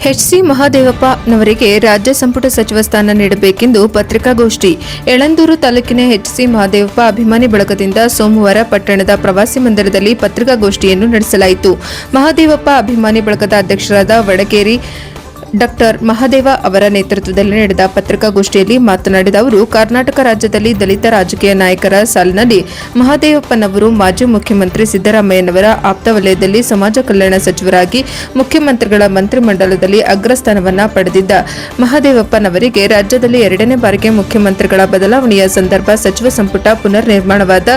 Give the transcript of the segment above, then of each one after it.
ಎಚ್.ಸಿ. ಮಹದೇವಪ್ಪನವರಿಗೆ ರಾಜ್ಯ ಸಂಪುಟ ಸಚಿವ ಸ್ಥಾನ ನೀಡಬೇಕೆಂದು ಪತ್ರಿಕಾಗೋಷ್ಠಿ. ಯಳಂದೂರು ತಾಲೂಕಿನ ಎಚ್.ಸಿ. ಮಹದೇವಪ್ಪ ಅಭಿಮಾನಿ ಬಳಗದಿಂದ ಸೋಮವಾರ ಪಟ್ಟಣದ ಪ್ರವಾಸಿ ಮಂದಿರದಲ್ಲಿ ಪತ್ರಿಕಾಗೋಷ್ಠಿಯನ್ನು ನಡೆಸಲಾಯಿತು. ಮಹದೇವಪ್ಪ ಅಭಿಮಾನಿ ಬಳಗದ ಅಧ್ಯಕ್ಷರಾದ ವಡಗೇರಿ ಡಾಕ್ಟರ್ ಮಹದೇವ ಅವರ ನೇತೃತ್ವದಲ್ಲಿ ನಡೆದ ಪತ್ರಿಕಾಗೋಷ್ಠಿಯಲ್ಲಿ ಮಾತನಾಡಿದ ಅವರು, ಕರ್ನಾಟಕ ರಾಜ್ಯದಲ್ಲಿ ದಲಿತ ರಾಜಕೀಯ ನಾಯಕರ ಸಾಲಿನಲ್ಲಿ ಮಹದೇವಪ್ಪನವರು ಮಾಜಿ ಮುಖ್ಯಮಂತ್ರಿ ಸಿದ್ದರಾಮಯ್ಯನವರ ಆಪ್ತ ವಲಯದಲ್ಲಿ ಸಮಾಜ ಕಲ್ಯಾಣ ಸಚಿವರಾಗಿ ಮುಖ್ಯಮಂತ್ರಿಗಳ ಮಂತ್ರಿಮಂಡಲದಲ್ಲಿ ಅಗ್ರಸ್ಥಾನವನ್ನು ಪಡೆದಿದ್ದ ಮಹದೇವಪ್ಪನವರಿಗೆ ರಾಜ್ಯದಲ್ಲಿ ಎರಡನೇ ಬಾರಿಗೆ ಮುಖ್ಯಮಂತ್ರಿಗಳ ಬದಲಾವಣೆಯ ಸಂದರ್ಭ ಸಚಿವ ಸಂಪುಟ ಪುನರ್ ನಿರ್ಮಾಣವಾದ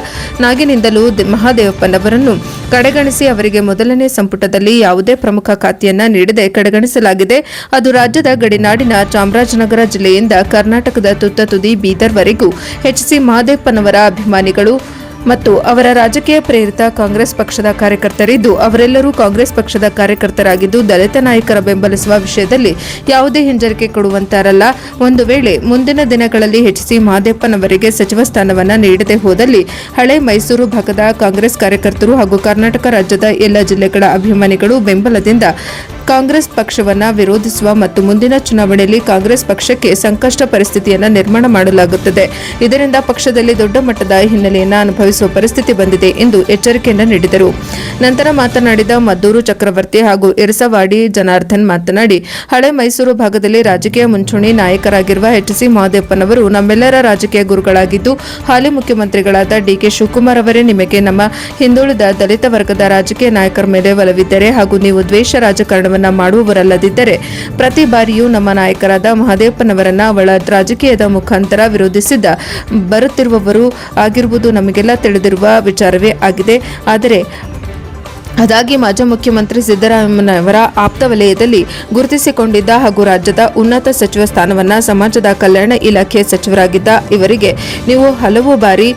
ನಾಗಿನಿಂದಲೂ ಮಹದೇವಪ್ಪನವರನ್ನು ಕಡೆಗಣಿಸಿ ಅವರಿಗೆ ಮೊದಲನೇ ಸಂಪುಟದಲ್ಲಿ ಯಾವುದೇ ಪ್ರಮುಖ ಖಾತೆಯನ್ನ ನೀಡದೆ ಕಡೆಗಣಿಸಲಾಗಿದೆ. ಅದು ರಾಜ್ಯದ ಗಡಿನಾಡಿನ ಚಾಮರಾಜನಗರ ಜಿಲ್ಲೆಯಿಂದ ಕರ್ನಾಟಕದ ತುತ್ತ ತುದಿ ಬೀದರ್ವರೆಗೂ ಎಚ್.ಸಿ. ಮಹದೇವಪ್ಪನವರ ಅಭಿಮಾನಿಗಳು ಮತ್ತು ಅವರ ರಾಜಕೀಯ ಪ್ರೇರಿತ ಕಾಂಗ್ರೆಸ್ ಪಕ್ಷದ ಕಾರ್ಯಕರ್ತರಿದ್ದು, ಅವರೆಲ್ಲರೂ ಕಾಂಗ್ರೆಸ್ ಪಕ್ಷದ ಕಾರ್ಯಕರ್ತರಾಗಿದ್ದು ದಲಿತ ನಾಯಕರ ಬೆಂಬಲಿಸುವ ವಿಷಯದಲ್ಲಿ ಯಾವುದೇ ಹಿಂಜರಿಕೆ ಕೊಡುವಂತಾರಲ್ಲ. ಒಂದು ವೇಳೆ ಮುಂದಿನ ದಿನಗಳಲ್ಲಿ ಎಚ್.ಸಿ. ಮಹದೇವಪ್ಪನವರಿಗೆ ಸಚಿವ ಸ್ಥಾನವನ್ನು ನೀಡದೆ ಹೋದಲ್ಲಿ ಹಳೆ ಮೈಸೂರು ಭಾಗದ ಕಾಂಗ್ರೆಸ್ ಕಾರ್ಯಕರ್ತರು ಹಾಗೂ ಕರ್ನಾಟಕ ರಾಜ್ಯದ ಎಲ್ಲ ಜಿಲ್ಲೆಗಳ ಅಭಿಮಾನಿಗಳು ಬೆಂಬಲದಿಂದ ಕಾಂಗ್ರೆಸ್ ಪಕ್ಷವನ್ನು ವಿರೋಧಿಸುವ ಮತ್ತು ಮುಂದಿನ ಚುನಾವಣೆಯಲ್ಲಿ ಕಾಂಗ್ರೆಸ್ ಪಕ್ಷಕ್ಕೆ ಸಂಕಷ್ಟ ಪರಿಸ್ಥಿತಿಯನ್ನು ನಿರ್ಮಾಣ ಮಾಡಲಾಗುತ್ತದೆ. ಇದರಿಂದ ಪಕ್ಷದಲ್ಲಿ ದೊಡ್ಡ ಮಟ್ಟದ ಹಿನ್ನಡೆಯನ್ನು ಅನುಭವಿಸುವ ಪರಿಸ್ಥಿತಿ ಬಂದಿದೆ ಎಂದು ಎಚ್ಚರಿಕೆಯನ್ನು ನೀಡಿದರು. ನಂತರ ಮಾತನಾಡಿದ ಮದ್ದೂರು ಚಕ್ರವರ್ತಿ ಹಾಗೂ ಇರಸವಾಡಿ ಜನಾರ್ದನ್ ಮಾತನಾಡಿ, ಹಳೆ ಮೈಸೂರು ಭಾಗದಲ್ಲಿ ರಾಜಕೀಯ ಮುಂಚೂಣಿ ನಾಯಕರಾಗಿರುವ ಎಚ್.ಸಿ. ಮಹದೇವಪ್ಪನವರು ನಮ್ಮೆಲ್ಲರ ರಾಜಕೀಯ ಗುರುಗಳಾಗಿದ್ದು, ಹಾಲಿ ಮುಖ್ಯಮಂತ್ರಿಗಳಾದ ಡಿ.ಕೆ. ಶಿವಕುಮಾರ್ ಅವರೇ ನಿಮಗೆ ನಮ್ಮ ಹಿಂದುಳಿದ ದಲಿತ ವರ್ಗದ ರಾಜಕೀಯ ನಾಯಕರ ಮೇಲೆ ಒಲವಿದ್ದರೆ ಹಾಗೂ ನೀವು ದ್ವೇಷ ರಾಜಕಾರಣ ಮಾಡುವವರಲ್ಲದಿದ್ದರೆ ಪ್ರತಿ ಬಾರಿಯೂ ನಮ್ಮ ನಾಯಕರಾದ ಮಹದೇವಪ್ಪನವರನ್ನ ಅವಳ ರಾಜಕೀಯದ ಮುಖಾಂತರ ವಿರೋಧಿಸಿದ್ದ ಬರುತ್ತಿರುವವರು ಆಗಿರುವುದು ನಮಗೆಲ್ಲ ತಿಳಿದಿರುವ ವಿಚಾರವೇ ಆಗಿದೆ. ಆದರೆ ಅದಾಗಿ ಮಾಜಿ ಮುಖ್ಯಮಂತ್ರಿ ಸಿದ್ದರಾಮಯ್ಯನವರ ಆಪ್ತ ವಲಯದಲ್ಲಿ ಗುರುತಿಸಿಕೊಂಡಿದ್ದ ಹಾಗೂ ರಾಜ್ಯದ ಉನ್ನತ ಸಚಿವ ಸ್ಥಾನವನ್ನು ಸಮಾಜದ ಕಲ್ಯಾಣ ಇಲಾಖೆ ಸಚಿವರಾಗಿದ್ದ ಇವರಿಗೆ ನೀವು ಹಲವು ಬಾರಿ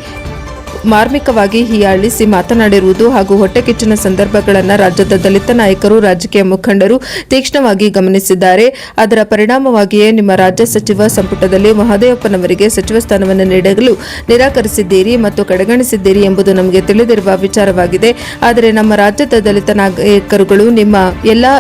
ಮಾರ್ಮಿಕವಾಗಿ ಹೀಯಾಳಿಸಿ ಮಾತನಾಡಿರುವುದು ಹಾಗೂ ಹೊಟ್ಟೆಕಿಚ್ಚಿನ ಸಂದರ್ಭಗಳನ್ನು ರಾಜ್ಯದ ದಲಿತ ನಾಯಕರು, ರಾಜಕೀಯ ಮುಖಂಡರು ತೀಕ್ಷ್ಣವಾಗಿ ಗಮನಿಸಿದ್ದಾರೆ. ಅದರ ಪರಿಣಾಮವಾಗಿಯೇ ನಿಮ್ಮ ರಾಜ್ಯ ಸಚಿವ ಸಂಪುಟದಲ್ಲಿ ಮಹದೇವಪ್ಪನವರಿಗೆ ಸಚಿವ ಸ್ಥಾನವನ್ನು ನೀಡಲು ನಿರಾಕರಿಸಿದ್ದೀರಿ ಮತ್ತು ಕಡೆಗಣಿಸಿದ್ದೀರಿ ಎಂಬುದು ನಮಗೆ ತಿಳಿದಿರುವ ವಿಚಾರವಾಗಿದೆ. ಆದರೆ ನಮ್ಮ ರಾಜ್ಯದ ದಲಿತ ನಾಯಕರುಗಳು ನಿಮ್ಮ ಎಲ್ಲಾ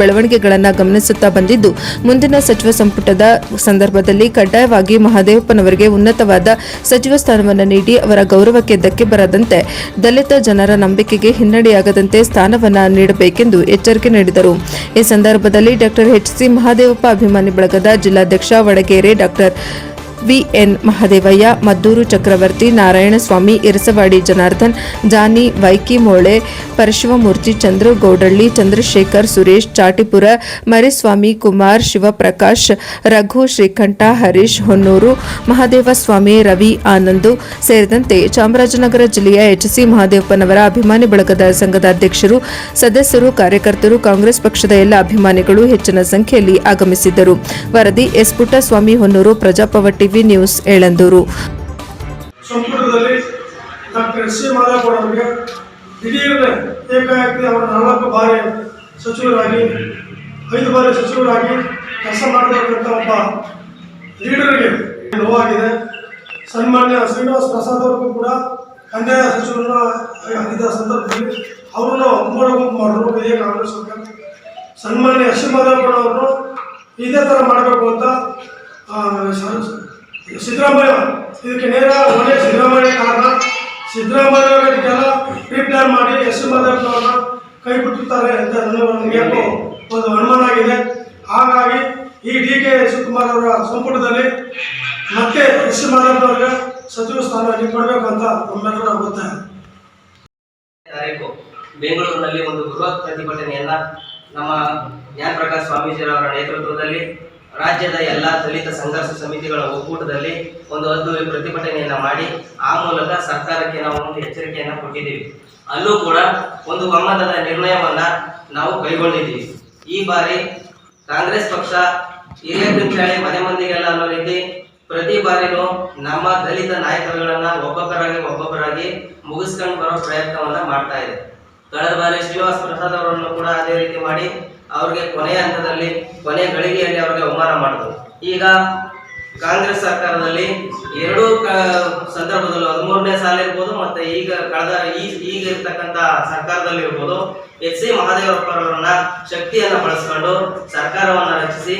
ಬೆಳವಣಿಗೆಗಳನ್ನು ಗಮನಿಸುತ್ತಾ ಬಂದಿದ್ದು, ಮುಂದಿನ ಸಚಿವ ಸಂಪುಟದ ಸಂದರ್ಭದಲ್ಲಿ ಕಡ್ಡಾಯವಾಗಿ ಮಹದೇವಪ್ಪನವರಿಗೆ ಉನ್ನತವಾದ ಸಚಿವ ಸ್ಥಾನವನ್ನು ನೀಡಿ ಅವರ ಗೌರವಕ್ಕೆ ಧಕ್ಕೆ ಬರದಂತೆ, ದಲಿತ ಜನರ ನಂಬಿಕೆಗೆ ಹಿನ್ನಡೆಯಾಗದಂತೆ ಸ್ಥಾನವನ್ನು ನೀಡಬೇಕೆಂದು ಎಚ್ಚರಿಕೆ ನೀಡಿದರು. ಈ ಸಂದರ್ಭದಲ್ಲಿ ಡಾಕ್ಟರ್ ಎಚ್.ಸಿ. ಮಹದೇವಪ್ಪ ಅಭಿಮಾನಿ ಬಳಗದ ಜಿಲ್ಲಾಧ್ಯಕ್ಷ ವಡಗೇರೆ ಡಾಕ್ಟರ್ ವಿ.ಎನ್. ಮಹದೇವಯ್ಯ, ಮದ್ದೂರು ಚಕ್ರವರ್ತಿ, ನಾರಾಯಣಸ್ವಾಮಿ, ಇರಸವಾಡಿ ಜನಾರ್ದನ್, ಜಾನಿ, ವೈಕಿ ಮೋಳೆ, ಪರಶಿವಮೂರ್ತಿ, ಚಂದ್ರು ಗೌಡಳ್ಳಿ, ಚಂದ್ರಶೇಖರ್, ಸುರೇಶ್, ಚಾಟಿಪುರ, ಮರಿಸ್ವಾಮಿ, ಕುಮಾರ್, ಶಿವಪ್ರಕಾಶ್, ರಘು, ಶ್ರೀಕಂಠ, ಹರೀಶ್, ಹೊನ್ನೂರು, ಮಹದೇವಸ್ವಾಮಿ, ರವಿ, ಆನಂದು ಸೇರಿದಂತೆ ಚಾಮರಾಜನಗರ ಜಿಲ್ಲೆಯ ಎಚ್.ಸಿ. ಮಹದೇವಪ್ಪನವರ ಅಭಿಮಾನಿ ಬಳಗದ ಸಂಘದ ಅಧ್ಯಕ್ಷರು, ಸದಸ್ಯರು, ಕಾರ್ಯಕರ್ತರು, ಕಾಂಗ್ರೆಸ್ ಪಕ್ಷದ ಎಲ್ಲ ಅಭಿಮಾನಿಗಳು ಹೆಚ್ಚಿನ ಸಂಖ್ಯೆಯಲ್ಲಿ ಆಗಮಿಸಿದ್ದರು. ವರದಿ ಎಸ್. ಪುಟ್ಟಸ್ವಾಮಿ, ಹೊನ್ನೂರು, ಪ್ರಜಾಪವ ಟಿವಿ ನ್ಯೂಸ್, ಯಳಂದೂರು. ಸಂಪುಟದಲ್ಲಿ ಡಾಕ್ಟರ್ ಎಚ್.ಸಿ. ಮಹದೇವಪ್ಪನವರಿಗೆ ದಿಢೀರನೆ ಏಕಾಏಕಿ ಅವರು 4 ಬಾರಿ ಸಚಿವರಾಗಿ 5 ಬಾರಿ ಸಚಿವರಾಗಿ ಕೆಲಸ ಮಾಡತಕ್ಕಂಥ ಒಬ್ಬ ಲೀಡರ್ಗೆ ನೋವಾಗಿದೆ. ಸನ್ಮಾನ್ಯ ಶ್ರೀನಿವಾಸ್ ಪ್ರಸಾದ್ ಅವ್ರಿಗೂ ಕೂಡ ಕಂದಾಯ ಸಚಿವರನ್ನು ಆಗಿದ್ದ ಸಂದರ್ಭದಲ್ಲಿ ಅವರನ್ನು ಗುಂಪು ಮಾಡಿದ್ರು ಇದೇ ಕಾಂಗ್ರೆಸ್ ಸರ್ಕಾರ. ಸನ್ಮಾನ್ಯ ಎಚ್.ಸಿ. ಮಹದೇವಪ್ಪನವರು ಇದೇ ಥರ ಮಾಡಬೇಕು ಅಂತ ಸಿದ್ದರಾಮಯ್ಯ ಇದಕ್ಕೆ ನೇರ ಹೊಣೆ ಸಿದ್ದರಾಮಯ್ಯ ಕಾರಣ. ಸಿದ್ದರಾಮಯ್ಯ ಇದಕ್ಕೆಲ್ಲ ಪ್ರಿಪ್ಲಾನ್ ಮಾಡಿ ಎಚ್.ಸಿ. ಮಹದೇವಪ್ಪನವ್ರನ್ನ ಕೈ ಬಿಟ್ಟಿರ್ತಾರೆ ಅಂತ ನನಗೆ ಒಂದು ಅನುಮಾನ ಆಗಿದೆ. ಹಾಗಾಗಿ ಈ ಡಿ.ಕೆ. ಶಿವಕುಮಾರ್ ಅವರ ಸಂಪುಟದಲ್ಲಿ ಮತ್ತೆ ಎಚ್.ಸಿ. ಮಹದೇವಪ್ಪನವರಿಗೆ ಸಚಿವ ಸ್ಥಾನ ಕೊಡಬೇಕು ಅಂತ ನಮ್ಮೆಲ್ಲರ ಒತ್ತಾಯ. ಬೆಂಗಳೂರಿನಲ್ಲಿ ಒಂದು ಬೃಹತ್ ಪ್ರತಿಭಟನೆಯನ್ನ ನಮ್ಮ ಜ್ಞಾನ ಪ್ರಕಾಶ್ ಸ್ವಾಮೀಜಿಯವರ ನೇತೃತ್ವದಲ್ಲಿ ರಾಜ್ಯದ ಎಲ್ಲ ದಲಿತ ಸಂಘರ್ಷ ಸಮಿತಿಗಳ ಒಕ್ಕೂಟದಲ್ಲಿ ಒಂದು ಅದ್ದೂರಿ ಪ್ರತಿಭಟನೆಯನ್ನ ಮಾಡಿ ಆ ಮೂಲಕ ಸರ್ಕಾರಕ್ಕೆ ನಾವು ಒಂದು ಎಚ್ಚರಿಕೆಯನ್ನು ಕೊಟ್ಟಿದ್ದೀವಿ. ಅಲ್ಲೂ ಕೂಡ ಒಂದು ಒಮ್ಮತದ ನಿರ್ಣಯವನ್ನ ನಾವು ಕೈಗೊಂಡಿದ್ದೀವಿ. ಈ ಬಾರಿ ಕಾಂಗ್ರೆಸ್ ಪಕ್ಷ ಹಿರಿಯ ಕಿಂಚಾಳಿ ಮನೆ ಮಂದಿಗೆಲ್ಲ ಅನ್ನೋ ರೀತಿ ಪ್ರತಿ ಬಾರಿನೂ ನಮ್ಮ ದಲಿತ ನಾಯಕರುಗಳನ್ನ ಒಬ್ಬೊಬ್ಬರಾಗಿ ಮುಗಿಸ್ಕೊಂಡು ಬರೋ ಪ್ರಯತ್ನವನ್ನ ಮಾಡ್ತಾ ಇದೆ. ಕಳೆದ ಬಾರಿ ಶ್ರೀನಿವಾಸ್ ಪ್ರಸಾದ್ ಅವರನ್ನು ಕೂಡ ಅದೇ ರೀತಿ ಮಾಡಿ ಅವ್ರಿಗೆ ಕೊನೆಯ ಹಂತದಲ್ಲಿ ಕೊನೆ ಗಳಿಗೆಯಲ್ಲಿ ಅವ್ರಿಗೆ ಅವಮಾನ ಮಾಡಿದ್ರು. ಈಗ ಕಾಂಗ್ರೆಸ್ ಸರ್ಕಾರದಲ್ಲಿ ಎರಡೂ ಸಂದರ್ಭದಲ್ಲೂ 13ನೇ ಸಾಲ ಇರ್ಬೋದು ಮತ್ತೆ ಈಗ ಈಗ ಇರ್ತಕ್ಕಂಥ ಸರ್ಕಾರದಲ್ಲಿ ಇರ್ಬೋದು ಎಚ್ ಸಿ ಮಹದೇವಪ್ಪರವರನ್ನ ಶಕ್ತಿಯನ್ನ ಬಳಸ್ಕೊಂಡು ಸರ್ಕಾರವನ್ನ ರಚಿಸಿ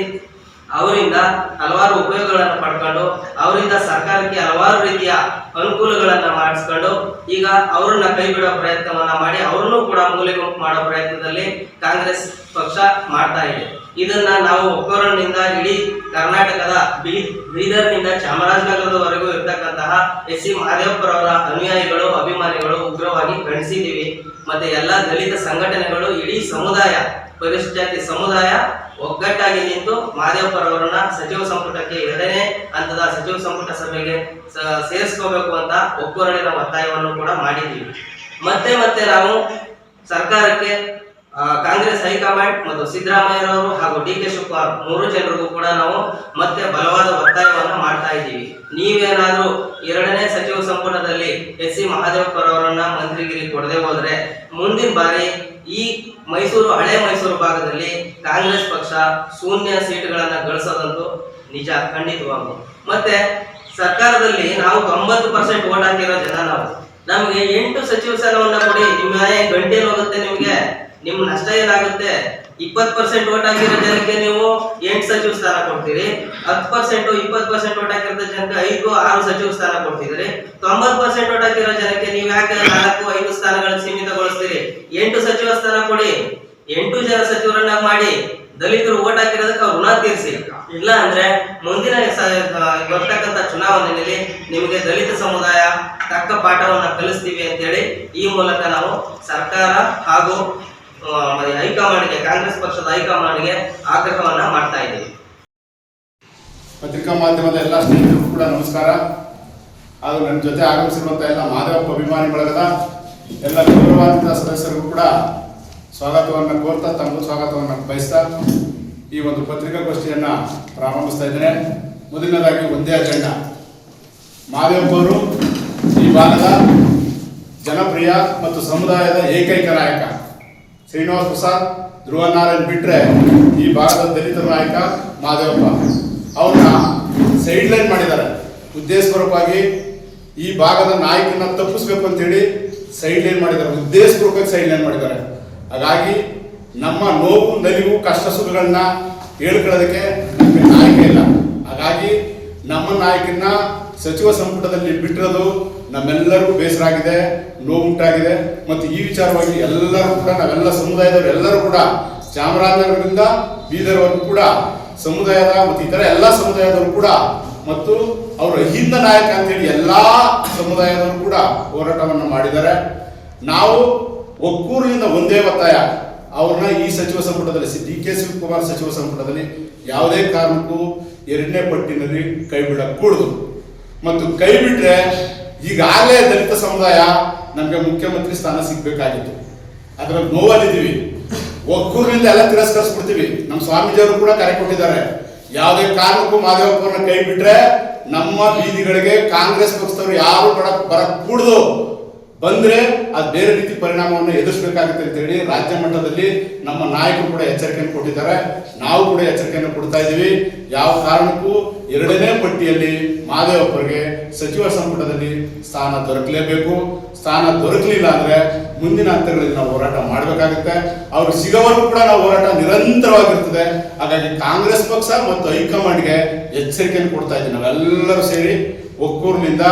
ಅವರಿಂದ ಹಲವಾರು ಉಪಯೋಗಗಳನ್ನು ಪಡ್ಕೊಂಡು ಅವರಿಂದ ಸರ್ಕಾರಕ್ಕೆ ಹಲವಾರು ರೀತಿಯ ಅನುಕೂಲಗಳನ್ನ ಮಾಡಿಸ್ಕೊಂಡು ಈಗ ಅವರನ್ನ ಕೈ ಬಿಡೋ ಪ್ರಯತ್ನವನ್ನ ಮಾಡಿ ಅವರನ್ನು ಕೂಡ ಮೂಲೆಗುಂಪು ಮಾಡೋ ಪ್ರಯತ್ನದಲ್ಲಿ ಕಾಂಗ್ರೆಸ್ ಪಕ್ಷ ಮಾಡ್ತಾ ಇದೆ. ಇದನ್ನ ನಾವು ಒಕ್ಕೂರಿನಿಂದ ಇಡೀ ಕರ್ನಾಟಕದ ಬೀದರ್ನಿಂದ ಚಾಮರಾಜನಗರದವರೆಗೂ ಇರ್ತಕ್ಕಂತಹ ಎಚ್ ಸಿ ಮಹದೇವಪ್ಪರವರ ಅನುಯಾಯಿಗಳು ಅಭಿಮಾನಿಗಳು ಉಗ್ರವಾಗಿ ಖಂಡಿಸಿದ್ದೀವಿ. ಮತ್ತೆ ಎಲ್ಲಾ ದಲಿತ ಸಂಘಟನೆಗಳು ಇಡೀ ಸಮುದಾಯ ಪರಿಶಿಷ್ಟ ಜಾತಿ ಸಮುದಾಯ ಒಗ್ಗಟ್ಟಾಗಿ ನಿಂತು ಮಹದೇವಪ್ಪರವರನ್ನ ಸಚಿವ ಸಂಪುಟಕ್ಕೆ 2ನೇ ಹಂತದ ಸಚಿವ ಸಂಪುಟ ಸಭೆಗೆ ಸೇರಿಸ್ಕೋಬೇಕು ಅಂತ ಒಕ್ಕೂರಿನ ಒತ್ತಾಯವನ್ನು ಕೂಡ ಮಾಡಿದ್ದೀವಿ. ಮತ್ತೆ ನಾವು ಸರ್ಕಾರಕ್ಕೆ ಕಾಂಗ್ರೆಸ್ ಹೈಕಮಾಂಡ್ ಮತ್ತು ಸಿದ್ದರಾಮಯ್ಯರವರು ಹಾಗೂ ಡಿ ಕೆ ಶಿವಕುಮಾರ್ 3 ಜನರಿಗೂ ಕೂಡ ನಾವು ಮತ್ತೆ ಬಲವಾದ ಒತ್ತಾಯವನ್ನು ಮಾಡ್ತಾ ಇದ್ದೀವಿ. ನೀವೇನಾದ್ರೂ 2ನೇ ಸಚಿವ ಸಂಪುಟದಲ್ಲಿ ಎಚ್ ಸಿ ಮಹದೇವಪ್ಪರವರನ್ನ ಮಂತ್ರಿಗಿರಿ ಕೊಡದೆ ಹೋದ್ರೆ ಮುಂದಿನ ಬಾರಿ ಈ ಹಳೆ ಮೈಸೂರು ಭಾಗದಲ್ಲಿ ಕಾಂಗ್ರೆಸ್ ಪಕ್ಷ ಶೂನ್ಯ ಸೀಟುಗಳನ್ನ ಗಳಿಸೋದಂತೂ ನಿಜ, ಖಂಡಿತವಾಗ್ಲು. ಮತ್ತೆ ಸರ್ಕಾರದಲ್ಲಿ ನಾವು 90% ಓಟ್ ಹಾಕಿರೋ ಜನ ನಮ್ಗೆ 8 ಸಚಿವ ಸ್ಥಾನವನ್ನ ಕೊಡಿ, ನಿಮ್ಮ ಗಂಟೆಯಲ್ಲಿ ಹೋಗುತ್ತೆ, ನಿಮ್ ನಷ್ಟ ಏನಾಗುತ್ತೆ? 20% ಓಟ್ ಹಾಕಿರೋ ಜನಕ್ಕೆ ನೀವು 8 ಸಚಿವ ಸ್ಥಾನ ಕೊಡ್ತೀರಿ, 10% 20% ಓಟ್ ಹಾಕಿರೋ ಜನಕ್ಕೆ 5-6 ಸಚಿವ ಸ್ಥಾನ ಕೊಡ್ತಿದ್ರಿ. 90% ಓಟ್ ಹಾಕಿರೋ ಜನಕ್ಕೆ ನೀವು ಯಾಕೆ 4-5 ಸ್ಥಾನಗಳಿಗೆ ಸೀಮಿತಗೊಳಿಸ್ತೀರಿ? 8 ಸಚಿವ ಸ್ಥಾನ ಕೊಡಿ, 8 ಜನ ಸಚಿವರನ್ನ ಮಾಡಿ ದಲಿತರು ಓಟ್ ಹಾಕಿರೋದಕ್ಕೆ ಅವ್ರು ಋಣ ತೀರಿಸಿ. ಇಲ್ಲ ಅಂದ್ರೆ ಮುಂದಿನ ಬರ್ತಕ್ಕಂಥ ಚುನಾವಣೆಯಲ್ಲಿ ನಿಮಗೆ ದಲಿತ ಸಮುದಾಯ ತಕ್ಕ ಪಾಠವನ್ನ ಕಲಿಸ್ತೀವಿ ಅಂತೇಳಿ ಈ ಮೂಲಕ ನಾವು ಸರ್ಕಾರ ಹಾಗೂ ಹೈಕಮಾಂಡ್ಗೆ, ಕಾಂಗ್ರೆಸ್ ಪಕ್ಷದ ಹೈಕಮಾಂಡ್ಗೆ ಆಗ್ರಹವನ್ನ ಮಾಡ್ತಾ ಇದ್ದೀವಿ. ಪತ್ರಿಕಾ ಮಾಧ್ಯಮದ ಎಲ್ಲ ಸ್ನೇಹಿತರಿಗೂ ಕೂಡ ನಮಸ್ಕಾರ. ಹಾಗೂ ನನ್ನ ಜೊತೆ ಆಗಮಿಸಿರುವಂತಹ ಎಲ್ಲ ಮಹದೇವಪ್ಪ ಅಭಿಮಾನಿ ಬಳಗದ ಎಲ್ಲ ಗೌರವಾನ್ವಿತ ಸದಸ್ಯರಿಗೂ ಕೂಡ ಸ್ವಾಗತವನ್ನು ಕೋರ್ತಾ ತಮಗೂ ಸ್ವಾಗತವನ್ನು ಬಯಸ್ತಾ ಈ ಒಂದು ಪತ್ರಿಕಾಗೋಷ್ಠಿಯನ್ನು ಪ್ರಾರಂಭಿಸ್ತಾ ಇದ್ದೇನೆ. ಮೊದಲನೇದಾಗಿ ಒಂದೇ ಅಜೆಂಡಾ. ಮಹದೇವಪ್ಪ ಅವರು ಈ ಭಾಗದ ಜನಪ್ರಿಯ ಮತ್ತು ಸಮುದಾಯದ ಏಕೈಕ ನಾಯಕ. ಶ್ರೀನಿವಾಸ್ ಪ್ರಸಾದ್, ಧ್ರುವ ನಾರಾಯಣ್ ಬಿಟ್ರೆ ಈ ಭಾಗದ ದಲಿತ ನಾಯಕ ಮಹದೇವಪ್ಪ. ಅವ್ರನ್ನ ಸೈಡ್ ಲೈನ್ ಮಾಡಿದ್ದಾರೆ. ಉದ್ದೇಶಪೂರ್ವಕವಾಗಿ ಈ ಭಾಗದ ನಾಯಕನ ತಪ್ಪಿಸ್ಬೇಕು ಅಂತೇಳಿ ಸೈಡ್ ಲೈನ್ ಮಾಡಿದ್ದಾರೆ, ಉದ್ದೇಶಪೂರ್ವಕವಾಗಿ ಸೈಡ್ ಲೈನ್ ಮಾಡಿದ್ದಾರೆ. ಹಾಗಾಗಿ ನಮ್ಮ ನೋವು ನಲಿವು ಕಷ್ಟ ಸುಖಗಳನ್ನ ಹೇಳ್ಕೊಳ್ಳೋದಕ್ಕೆ ನಮಗೆ ನಾಯಕ ಇಲ್ಲ. ಹಾಗಾಗಿ ನಮ್ಮ ನಾಯಕನ ಸಚಿವ ಸಂಪುಟದಲ್ಲಿ ಬಿಟ್ಟಿರೋದು ನಮ್ಮೆಲ್ಲರಿಗೂ ಬೇಸರ ಆಗಿದೆ, ನೋವುಂಟಾಗಿದೆ. ಮತ್ತು ಈ ವಿಚಾರವಾಗಿ ಎಲ್ಲರೂ ಕೂಡ ನಾವೆಲ್ಲ ಸಮುದಾಯದವರು ಎಲ್ಲರೂ ಕೂಡ ಚಾಮರಾಜನಗರದಿಂದ ಬೀದರ್ವರೆಗೂ ಕೂಡ ಸಮುದಾಯದ ಮತ್ತು ಇತರ ಎಲ್ಲ ಸಮುದಾಯದವರು ಕೂಡ ಮತ್ತು ಅವರು ಅಹಿಂದ ನಾಯಕ ಅಂತೇಳಿ ಎಲ್ಲಾ ಸಮುದಾಯದವರು ಕೂಡ ಹೋರಾಟವನ್ನು ಮಾಡಿದ್ದಾರೆ. ನಾವು ಒಕ್ಕೂರಿನಿಂದ ಒಂದೇ ಒತ್ತಾಯ, ಅವ್ರನ್ನ ಈ ಸಚಿವ ಸಂಪುಟದಲ್ಲಿ ಡಿ ಕೆ ಶಿವಕುಮಾರ್ ಸಚಿವ ಸಂಪುಟದಲ್ಲಿ ಯಾವುದೇ ಕಾರಣಕ್ಕೂ 2ನೇ ಪಟ್ಟಿನಲ್ಲಿ ಕೈ ಬಿಡಕೂಡದು. ಮತ್ತು ಕೈ ಬಿಟ್ರೆ ಈಗಾಗಲೇ ದಲಿತ ಸಮುದಾಯ ನಮಗೆ ಮುಖ್ಯಮಂತ್ರಿ ಸ್ಥಾನ ಸಿಗ್ಬೇಕಾಗಿತ್ತು, ಅದರ ನೋವಲ್ಲಿದ್ದೀವಿ. ಒಕ್ಕೂರಿನಿಂದ ಎಲ್ಲ ತಿರಸ್ಕರಿಸ್ಬಿಡ್ತೀವಿ. ನಮ್ಮ ಸ್ವಾಮೀಜಿಯವರು ಕೂಡ ಕರೆ ಕೊಟ್ಟಿದ್ದಾರೆ, ಯಾವುದೇ ಕಾರಣಕ್ಕೂ ಮಹದೇವಪ್ಪರನ್ನ ಕೈ ಬಿಟ್ರೆ ನಮ್ಮ ಬೀದಿಗಳಿಗೆ ಕಾಂಗ್ರೆಸ್ ಪಕ್ಷದವರು ಯಾರು ಬರಕ್ ಕೂಡದು, ಬಂದ್ರೆ ಅದು ಬೇರೆ ರೀತಿ ಪರಿಣಾಮವನ್ನು ಎದುರಿಸಬೇಕಾಗುತ್ತೆ ಅಂತ ಹೇಳಿ ರಾಜ್ಯ ಮಟ್ಟದಲ್ಲಿ ನಮ್ಮ ನಾಯಕರು ಕೂಡ ಎಚ್ಚರಿಕೆಯನ್ನು ಕೊಟ್ಟಿದ್ದಾರೆ. ನಾವು ಕೂಡ ಎಚ್ಚರಿಕೆಯನ್ನು ಕೊಡ್ತಾ ಇದ್ದೀವಿ. ಯಾವ ಕಾರಣಕ್ಕೂ 2ನೇ ಪಟ್ಟಿಯಲ್ಲಿ ಮಹದೇವಪ್ಪರಿಗೆ ಸಚಿವ ಸಂಪುಟದಲ್ಲಿ ಸ್ಥಾನ ದೊರಕಲೇಬೇಕು. ಸ್ಥಾನ ದೊರಕಲಿಲ್ಲ ಅಂದ್ರೆ ಮುಂದಿನ ಹಂತಗಳಲ್ಲಿ ನಾವು ಹೋರಾಟ ಮಾಡಬೇಕಾಗುತ್ತೆ. ಅವರು ಸಿಗೋವರೆಗೂ ಕೂಡ ನಾವು ಹೋರಾಟ ನಿರಂತರವಾಗಿರ್ತದೆ. ಹಾಗಾಗಿ ಕಾಂಗ್ರೆಸ್ ಪಕ್ಷ ಮತ್ತು ಹೈಕಮಾಂಡ್ಗೆ ಎಚ್ಚರಿಕೆಯನ್ನು ಕೊಡ್ತಾ ಇದ್ದೀವಿ. ನಾವೆಲ್ಲರೂ ಸೇರಿ ಒಕ್ಕೂರಿನಿಂದ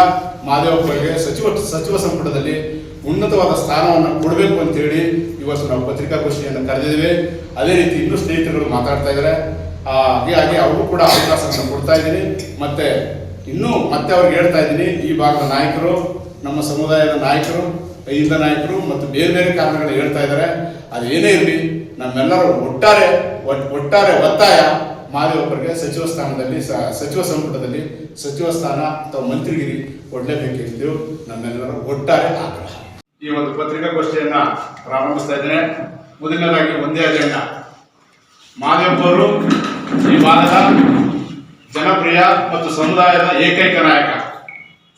ಮಹದೇವಪ್ಪರಿಗೆ ಸಚಿವ ಸಂಪುಟದಲ್ಲಿ ಉನ್ನತವಾದ ಸ್ಥಾನವನ್ನು ಕೊಡಬೇಕು ಅಂತೇಳಿ ಇವತ್ತು ನಾವು ಪತ್ರಿಕಾಗೋಷ್ಠಿಯನ್ನು ಕರೆದಿದ್ದೇವೆ. ಅದೇ ರೀತಿ ಇನ್ನೂ ಸ್ನೇಹಿತರುಗಳು ಮಾತಾಡ್ತಾ ಇದ್ದಾರೆ. ಹಾಗೆ ಅವರು ಕೂಡ ಅವಕಾಶವನ್ನು ಕೊಡ್ತಾ ಇದ್ದೀನಿ. ಮತ್ತೆ ಅವ್ರಿಗೆ ಹೇಳ್ತಾ ಇದ್ದೀನಿ, ಈ ಭಾಗದ ನಾಯಕರು, ನಮ್ಮ ಸಮುದಾಯದ ನಾಯಕರು, ಅಹಿಂದ ನಾಯಕರು ಮತ್ತು ಬೇರೆ ಬೇರೆ ಕಾರಣಗಳು ಹೇಳ್ತಾ ಇದ್ದಾರೆ. ಅದೇನೇ ಇರಲಿ, ನಮ್ಮೆಲ್ಲರೂ ಒಟ್ಟಾರೆ ಒತ್ತಾಯ ಮಹದೇವಪ್ಪರಿಗೆ ಸಚಿವ ಸ್ಥಾನದಲ್ಲಿ ಸಚಿವ ಸಂಪುಟದಲ್ಲಿ ಸಚಿವ ಸ್ಥಾನ ಅಥವಾ ಮಂತ್ರಿಗಿರಿ ಕೊಡಲೇಬೇಕೆಂದು ನಮ್ಮೆಲ್ಲರೂ ಒಟ್ಟಾರೆ ಆಗ್ರಹ. ಈ ಒಂದು ಪತ್ರಿಕಾಗೋಷ್ಠಿಯನ್ನ ಪ್ರಾರಂಭಿಸ್ತಾ ಇದ್ದೇನೆ. ಮೊದಲನೇದಾಗಿ ಒಂದೇ ಅಜೆಂಡಾ. ಮಹದೇವಪ್ಪವರು ಈ ಭಾಗದ ಜನಪ್ರಿಯ ಮತ್ತು ಸಮುದಾಯದ ಏಕೈಕ ನಾಯಕ.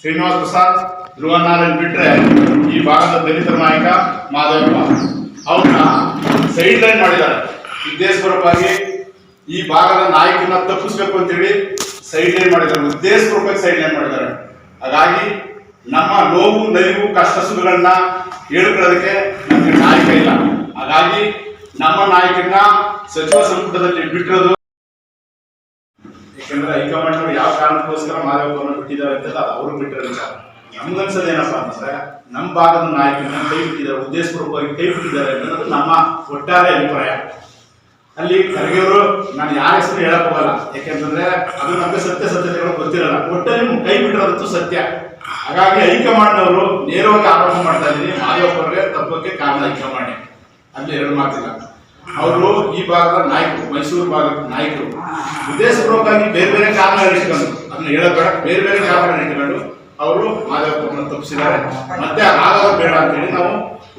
ಶ್ರೀನಿವಾಸ್ ಪ್ರಸಾದ್, ಧ್ರುವ ನಾರಾಯಣ್ ಬಿಟ್ರೆ ಈ ಭಾಗದ ದಲಿತ ನಾಯಕ ಮಹದೇವಪ್ಪ. ಅವ್ರನ್ನ ಸೈಡ್ ಲೈನ್ ಮಾಡಿದ್ದಾರೆ. ಉದ್ದೇಶಪೂರ್ವಕವಾಗಿ ಈ ಭಾಗದ ನಾಯಕನ ತಪ್ಪಿಸ್ಬೇಕು ಅಂತೇಳಿ ಸೈಡ್ ಲೈನ್ ಮಾಡಿದ್ದಾರೆ, ಉದ್ದೇಶಪೂರ್ವಕ ಸೈಡ್ ಲೈನ್ ಮಾಡಿದ್ದಾರೆ. ಹಾಗಾಗಿ ನಮ್ಮ ನೋವು ನಲಿವು ಕಷ್ಟ ಸುಖಗಳನ್ನ ಹೇಳ್ಕೊಳ್ಳೋದಕ್ಕೆ ನಮಗೆ ನಾಯಕ ಇಲ್ಲ. ಹಾಗಾಗಿ ನಮ್ಮ ನಾಯಕರನ್ನ ಸಚಿವ ಸಂಪುಟದಲ್ಲಿ ಬಿಟ್ಟಿರೋದು, ಯಾಕಂದ್ರೆ ಹೈಕಮಾಂಡ್ ಅವರು ಯಾವ ಕಾರಣಕ್ಕೋಸ್ಕರ ಮಾದೇವಪ್ಪನ ಬಿಟ್ಟಿದ್ದಾರೆ ಅಂತ ಅದು ಅವರು ಬಿಟ್ಟಿರೋ ವಿಚಾರ. ನಮ್ಗನ್ಸೋದು ಏನಪ್ಪಾ ಅಂತಂದ್ರೆ ನಮ್ಮ ಭಾಗದ ನಾಯಕರನ್ನ ಕೈ ಬಿಟ್ಟಿದ್ದಾರೆ, ಉದ್ದೇಶಪೂರ್ವಕವಾಗಿ ಕೈ ಬಿಟ್ಟಿದ್ದಾರೆ ಅನ್ನೋದು ನಮ್ಮ ಒಟ್ಟಾರೆ ಅಭಿಪ್ರಾಯ. ಅಲ್ಲಿ ಖರ್ಗೆಯವರು ನಾನು ಯಾರ ಹೆಸರು ಹೇಳಕ್ ಹೋಗಲ್ಲ, ಯಾಕೆಂತಂದ್ರೆ ಅದು ನಮಗೆ ಸತ್ಯತೆಗಳು ಗೊತ್ತಿರಲ್ಲ. ಒಟ್ಟಲ್ಲಿ ಕೈ ಬಿಟ್ಟಿರೋದಂತೂ ಸತ್ಯ. ಹಾಗಾಗಿ ಹೈಕಮಾಂಡ್ನವರು ನೇರವಾಗಿ ಆರೋಪ ಮಾಡ್ತಾ ಇದ್ದೀನಿ, ಮಾದೇವಪ್ಪ ಅವರಿಗೆ ತಪ್ಪಕ್ಕೆ ಕಾರಣ ಹೈಕಮಾಂಡ್. ಅಲ್ಲಿ ಎರಡು ಮಾತಿಲ್ಲ. ಅವರು ಈ ಭಾಗದ ನಾಯಕರು, ಮೈಸೂರು ಭಾಗದ ನಾಯಕರು ಉದ್ದೇಶಪೂರ್ವಕವಾಗಿ ಬೇರೆ ಬೇರೆ ಕಾರಣಗಳು ಇಟ್ಕೊಂಡು, ಅದನ್ನ ಹೇಳಬೇಡ, ಬೇರೆ ಬೇರೆ ಕಾರಣಗಳನ್ನ ಇಟ್ಕೊಂಡು ಅವರು ಮಾದೇವಪ್ಪನ ತಪ್ಪಿಸಿದ್ದಾರೆ. ಮತ್ತೆ ಆಗೋದು ಬೇಡ ಅಂತೇಳಿ ನಾವು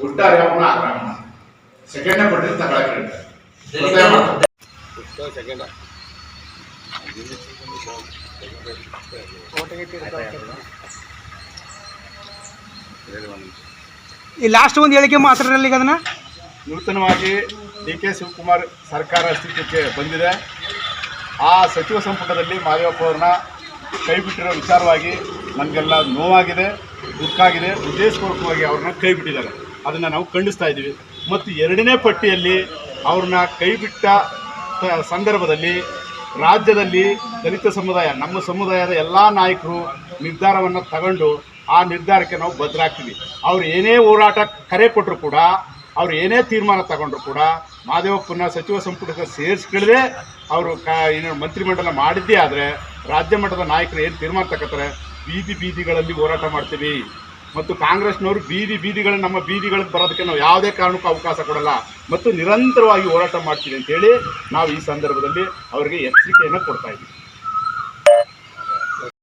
ಒಟ್ಟಾರೆ ಅವ್ರನ್ನ ಆಗ್ರಹ ಮಾಡಿ ಸೆಕೆಂಡ್ನೇ ಪಟ್ಟಿದ್ದು ತಗೊಳಕ್ಕೆ ಹೇಳ್ತಾರೆ. ಈ ಲಾಸ್ಟ್ ಒಂದು ಹೇಳಿಕೆ ಮಾತ್ರದಲ್ಲಿ ಅದನ್ನ ನೂತನವಾಗಿ DK ಶಿವಕುಮಾರ್ ಸರ್ಕಾರ ಅಸ್ತಿತ್ವಕ್ಕೆ ಬಂದಿದೆ. ಆ ಸಚಿವ ಸಂಪುಟದಲ್ಲಿ ಮಾದೇವಪ್ಪ ಅವ್ರನ್ನ ಕೈ ಬಿಟ್ಟಿರೋ ವಿಚಾರವಾಗಿ ನಮಗೆಲ್ಲ ನೋವಾಗಿದೆ, ದುಃಖ ಆಗಿದೆ. ಉದ್ದೇಶಪೂರ್ವಕವಾಗಿ ಅವ್ರನ್ನ ಕೈ ಬಿಟ್ಟಿದ್ದಾರೆ, ಅದನ್ನು ನಾವು ಖಂಡಿಸ್ತಾ ಇದ್ದೀವಿ. ಮತ್ತು ಎರಡನೇ ಪಟ್ಟಿಯಲ್ಲಿ ಅವ್ರನ್ನ ಕೈ ಬಿಟ್ಟ ಸಂದರ್ಭದಲ್ಲಿ ರಾಜ್ಯದಲ್ಲಿ ದಲಿತ ಸಮುದಾಯ, ನಮ್ಮ ಸಮುದಾಯದ ಎಲ್ಲ ನಾಯಕರು ನಿರ್ಧಾರವನ್ನು ತಗೊಂಡು ಆ ನಿರ್ಧಾರಕ್ಕೆ ನಾವು ಬದ್ಧರಾಗ್ತೀವಿ. ಅವ್ರು ಏನೇ ಹೋರಾಟ ಕರೆ ಕೊಟ್ಟರು ಕೂಡ, ಅವ್ರು ಏನೇ ತೀರ್ಮಾನ ತಗೊಂಡ್ರು ಕೂಡ ಮಾದೇವಪ್ಪನ ಸಚಿವ ಸಂಪುಟಕ್ಕೆ ಸೇರಿಸ್ಕೊಳ್ಳದೆ ಅವರು ಏನು ಮಂತ್ರಿಮಂಡಲ ಮಾಡಿದ್ದೇ ಆದರೆ ರಾಜ್ಯ ಮಟ್ಟದ ನಾಯಕರು ಏನು ತೀರ್ಮಾನ ತಗೋತಾರೆ, ಬೀದಿಗಳಲ್ಲಿ ಹೋರಾಟ ಮಾಡ್ತೀವಿ. ಮತ್ತು ಕಾಂಗ್ರೆಸ್ನವರು ಬೀದಿಗಳಲ್ಲಿ ನಮ್ಮ ಬೀದಿಗಳಿಗೆ ಬರೋದಕ್ಕೆ ನಾವು ಯಾವುದೇ ಕಾರಣಕ್ಕೂ ಅವಕಾಶ ಕೊಡಲ್ಲ ಮತ್ತು ನಿರಂತರವಾಗಿ ಹೋರಾಟ ಮಾಡ್ತೀವಿ ಅಂತೇಳಿ ನಾವು ಈ ಸಂದರ್ಭದಲ್ಲಿ ಅವರಿಗೆ ಎಚ್ಚರಿಕೆಯನ್ನು ಕೊಡ್ತಾ ಇದ್ದೀವಿ.